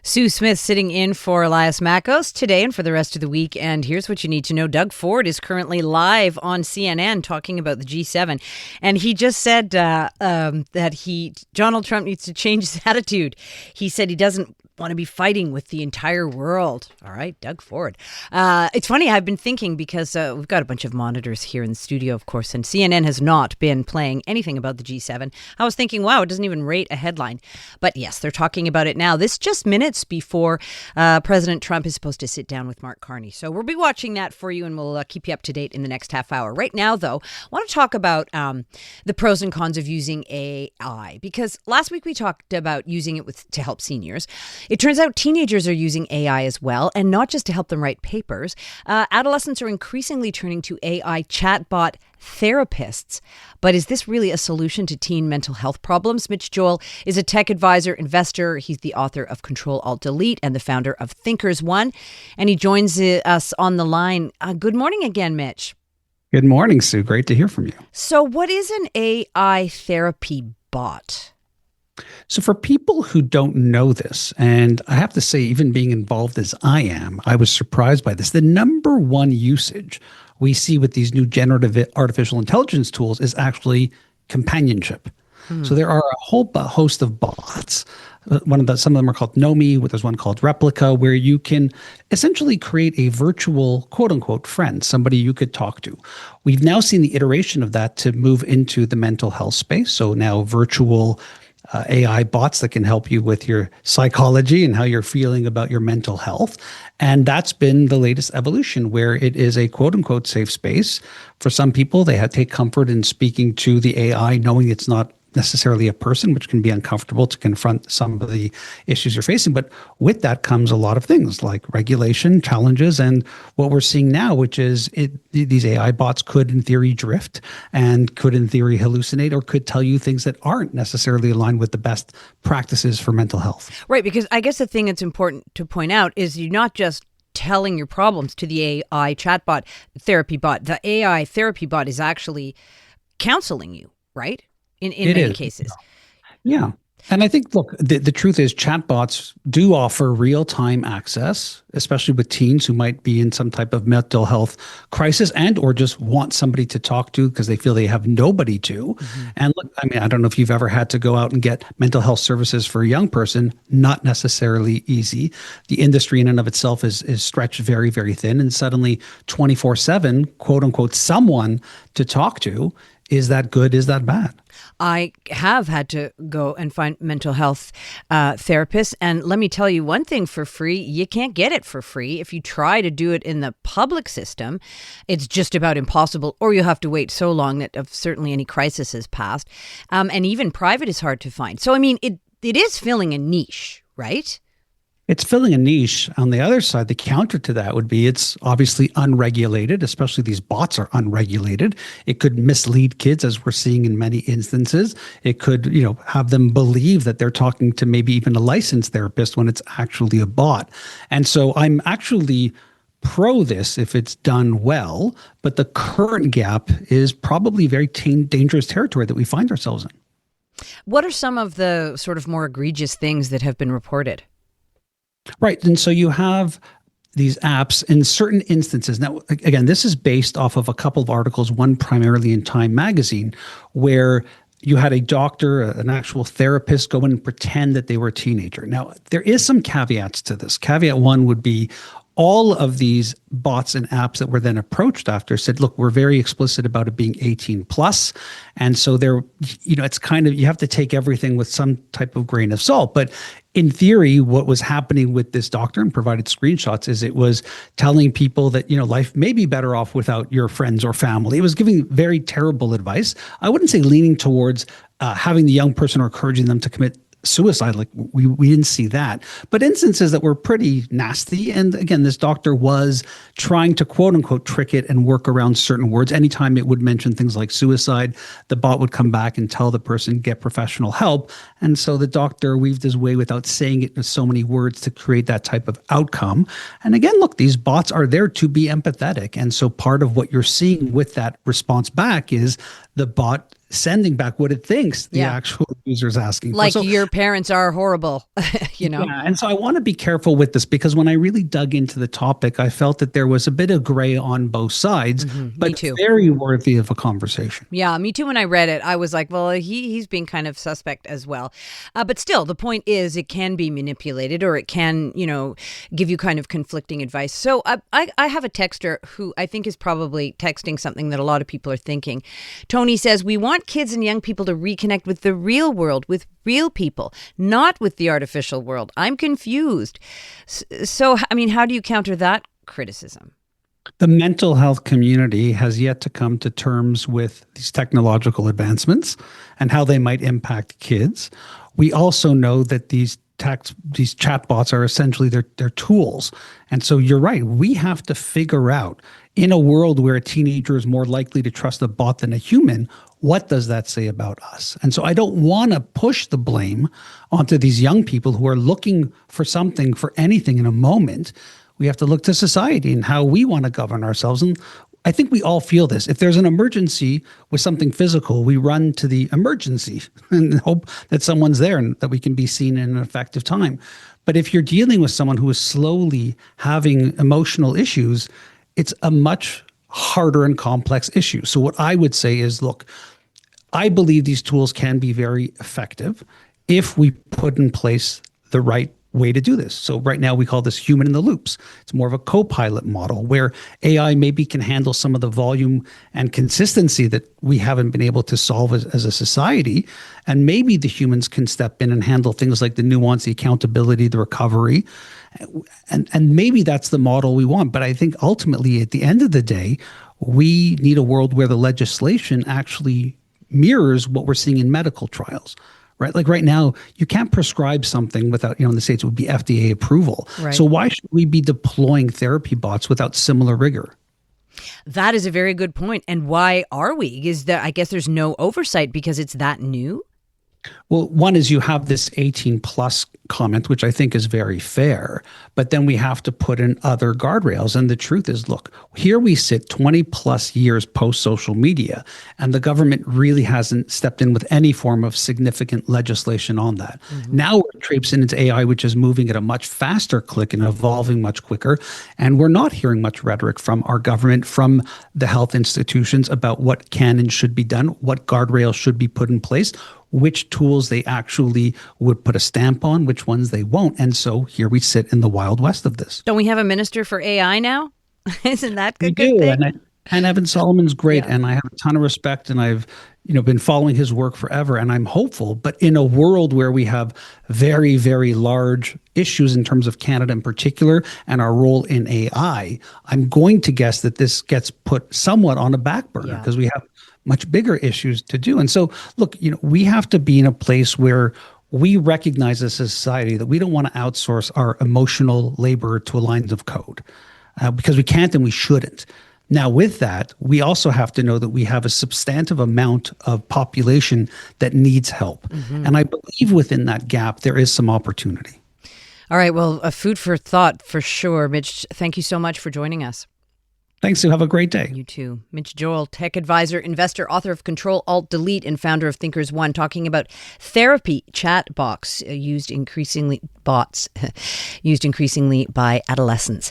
Sue Smith sitting in for Elias Makos today and for the rest of the week. And here's what you need to know. Doug Ford is currently live on CNN talking about the G7. And he just said that Donald Trump needs to change his attitude. He said he doesn't want to be fighting with the entire world. All right, Doug Ford. It's funny, I've been thinking because we've got a bunch of monitors here in the studio, of course, and CNN has not been playing anything about the G7. I was thinking, wow, it doesn't even rate a headline. But yes, they're talking about it now. This just minutes before President Trump is supposed to sit down with Mark Carney. So we'll be watching that for you and we'll keep you up to date in the next half hour. Right now, though, I want to talk about the pros and cons of using AI, because last week we talked about using it to help seniors. It turns out teenagers are using AI as well, and not just to help them write papers. Adolescents are increasingly turning to AI chatbot therapists. But is this really a solution to teen mental health problems? Mitch Joel is a tech advisor, investor. He's the author of CTRL ALT Delete and the founder of ThinkersOne. And he joins us on the line. Good morning again, Mitch. Good morning, Sue. Great to hear from you. So what is an AI therapy bot? So for people who don't know this, and I have to say, even being involved as I am, I was surprised by this. The number one usage we see with these new generative artificial intelligence tools is actually companionship. So there are a whole host of bots. Some of them are called Nomi. There's one called Replica, where you can essentially create a virtual, quote unquote, friend, somebody you could talk to. We've now seen the iteration of that to move into the mental health space. So now virtual AI bots that can help you with your psychology and how you're feeling about your mental health. And that's been the latest evolution, where it is a quote unquote safe space. For some people, they take comfort in speaking to the AI, knowing it's not necessarily a person, which can be uncomfortable to confront some of the issues you're facing. But with that comes a lot of things like regulation, challenges, and what we're seeing now, which is these AI bots could in theory drift and could in theory hallucinate or could tell you things that aren't necessarily aligned with the best practices for mental health. Right, because I guess the thing that's important to point out is you're not just telling your problems to the AI chatbot therapy bot. The AI therapy bot is actually counseling you, right? In many cases. Yeah. And I think, look, the truth is chatbots do offer real-time access, especially with teens who might be in some type of mental health crisis and or just want somebody to talk to because they feel they have nobody to. And look, I mean, I don't know if you've ever had to go out and get mental health services for a young person, not necessarily easy. The industry in and of itself is stretched very, very thin. And suddenly 24/7, quote unquote, someone to talk to, is that good? Is that bad? I have had to go and find mental health therapists. And let me tell you one thing for free, you can't get it for free. If you try to do it in the public system, it's just about impossible, or you'll have to wait so long that certainly any crisis has passed. And even private is hard to find. So, I mean, it is filling a niche, right? It's filling a niche. On the other side, the counter to that would be it's obviously unregulated, especially these bots are unregulated. It could mislead kids, as we're seeing in many instances. It could, have them believe that they're talking to maybe even a licensed therapist when it's actually a bot. And so I'm actually pro this if it's done well, but the current gap is probably very dangerous territory that we find ourselves in. What are some of the sort of more egregious things that have been reported? Right. And so you have these apps in certain instances. Now, again, this is based off of a couple of articles, one primarily in Time magazine, where you had a doctor, an actual therapist, go in and pretend that they were a teenager. Now, there is some caveats to this. Caveat one would be all of these bots and apps that were then approached after said, look, we're very explicit about it being 18 plus. And so it's kind of, you have to take everything with some type of grain of salt. But in theory, what was happening with this doctor, and provided screenshots, is it was telling people that, life may be better off without your friends or family. It was giving very terrible advice. I wouldn't say leaning towards having the young person or encouraging them to commit suicide. Like we didn't see that, but instances that were pretty nasty. And again, this doctor was trying to quote unquote trick it and work around certain words. Anytime it would mention things like suicide, the bot would come back and tell the person, get professional help. And so the doctor weaved his way without saying it in so many words to create that type of outcome. And again, look, these bots are there to be empathetic. And so part of what you're seeing with that response back is the bot sending back what it thinks the actual user is asking for. Like So, your parents are horrible, yeah, and so I want to be careful with this because when I really dug into the topic, I felt that there was a bit of gray on both sides, Me but too. very worthy of a conversation. Yeah, me too. When I read it, I was like, well, he's being kind of suspect as well. But still, the point is it can be manipulated or it can, give you kind of conflicting advice. So I have a texter who I think is probably texting something that a lot of people are thinking. Tony says, we want kids and young people to reconnect with the real world, with real people, not with the artificial world. I'm confused. So, I mean, how do you counter that criticism? The mental health community has yet to come to terms with these technological advancements and how they might impact kids. We also know that these chatbots are essentially they're tools. And so you're right. We have to figure out, in a world where a teenager is more likely to trust a bot than a human, what does that say about us? And so I don't want to push the blame onto these young people who are looking for something, for anything in a moment. We have to look to society and how we want to govern ourselves. And I think we all feel this. If there's an emergency with something physical, we run to the emergency and hope that someone's there and that we can be seen in an effective time. But if you're dealing with someone who is slowly having emotional issues, it's a much harder and complex issue. So what I would say is, look, I believe these tools can be very effective if we put in place the right way to do this. So right now we call this human in the loops. It's more of a co-pilot model where AI maybe can handle some of the volume and consistency that we haven't been able to solve as a society. And maybe the humans can step in and handle things like the nuance, the accountability, the recovery. And maybe that's the model we want. But I think ultimately at the end of the day, we need a world where the legislation actually mirrors what we're seeing in medical trials. Right? Like right now, you can't prescribe something without, in the States, it would be FDA approval. Right. So why should we be deploying therapy bots without similar rigor? That is a very good point. And why are we? Is that, I guess there's no oversight because it's that new? Well, one is you have this 18 plus comment, which I think is very fair, but then we have to put in other guardrails. And the truth is, look, here we sit 20 plus years post social media, and the government really hasn't stepped in with any form of significant legislation on that. Mm-hmm. Now we're traipsing into AI, which is moving at a much faster click and evolving much quicker. And we're not hearing much rhetoric from our government, from the health institutions about what can and should be done, what guardrails should be put in place, which tools they actually would put a stamp on, which ones they won't. And so here we sit in the Wild West of this. Don't we have a minister for AI now? Isn't that good? We do. Thing? And Evan Solomon's great. Yeah. And I have a ton of respect, and I've been following his work forever, and I'm hopeful. But in a world where we have very, very large issues in terms of Canada in particular and our role in AI, I'm going to guess that this gets put somewhat on a back burner because we have much bigger issues to do. And so, look, we have to be in a place where we recognize as a society that we don't want to outsource our emotional labor to lines of code because we can't and we shouldn't. Now, with that, we also have to know that we have a substantive amount of population that needs help. Mm-hmm. And I believe within that gap, there is some opportunity. All right. Well, a food for thought for sure. Mitch, thank you so much for joining us. Thanks, Sue. Have a great day. You too. Mitch Joel, tech advisor, investor, author of CTRL ALT Delete, and founder of ThinkersOne, talking about therapy chat bots used increasingly by adolescents.